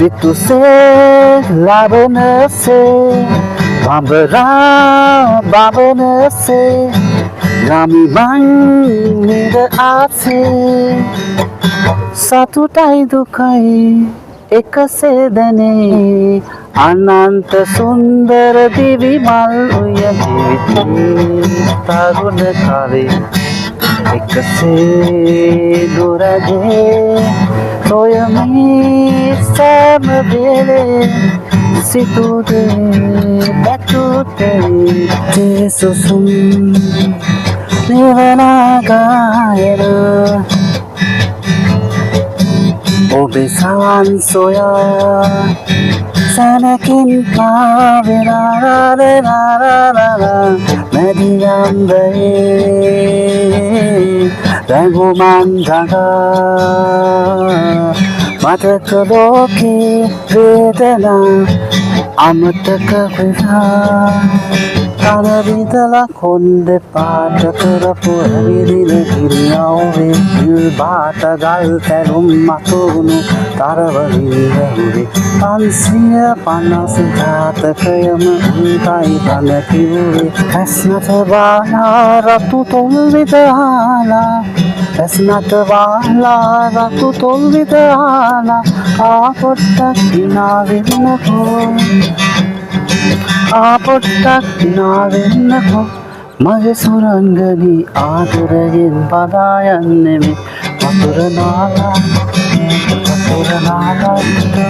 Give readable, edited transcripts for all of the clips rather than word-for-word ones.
සිතුසේ ලබනසේ බඹරා බබනසේ ගමිමන් නිද ආසේ සතුටයි දුකයි එකසේ දැනේ අනන්ත සුන්දර දිවි මල් උය ජීවිතේ තරුණ කාලේ එකසේ දුරගේ සොයමි සෑම වෙලේ සිතුදේ බැතුතේ තේසුසුම් නිවනගායන ඔබේ සවන් සොයා සැනකින් පාවෙනාරාරාරාරා මැදියම්බයේ රැඟුමන් දඟා මතක ලෝකේ වේදනා අමතක වෙලා කනවිදලා කොන්ද පාට කරපු ඇවිදින කිරියව්වේ හිල් බාට ගල් තැනුම් මතුණු තරවලින්ගේ 550 ජාතකයම උන්ටයි බන කිව්වේ ඇස්නත වාලා රතු තොල් විදහාලා ඇස්නත වාලා රතු තොල් විදහාලා ආපොට්ටක් දිනාවෙන්නකෝ ආපොට්ටක් දිනාවෙන්නකෝ මගේ සුරංගනී ආතුරයෙන් පදා යන්නෙමි වතුර නාලා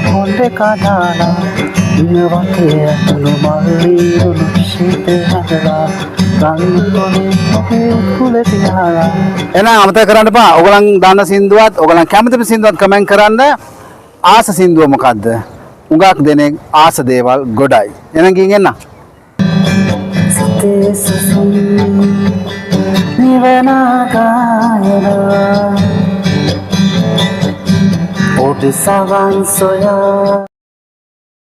කොණ්ඩේ කඩාලා ඉන වටේ ඇතුළු මල් වීරුණු ශීත හැදලා රන් කොනේ ඔබේ උකුලේ පියාලා එහෙනම් අමතක කරන්න එපා ඔයගලන් දන්න සින්දුවත් ඔයගලන් කැමති සින්දුවත් කමෙන්ට් කරන්න ආස සින්දුව මොකද්ද උගක් දෙනෙක් ආස දේවල් ගොඩයි එහෙනම් ගින් එන්න තේසුසුම් නිවනගායන ඔබ සවන් සොයා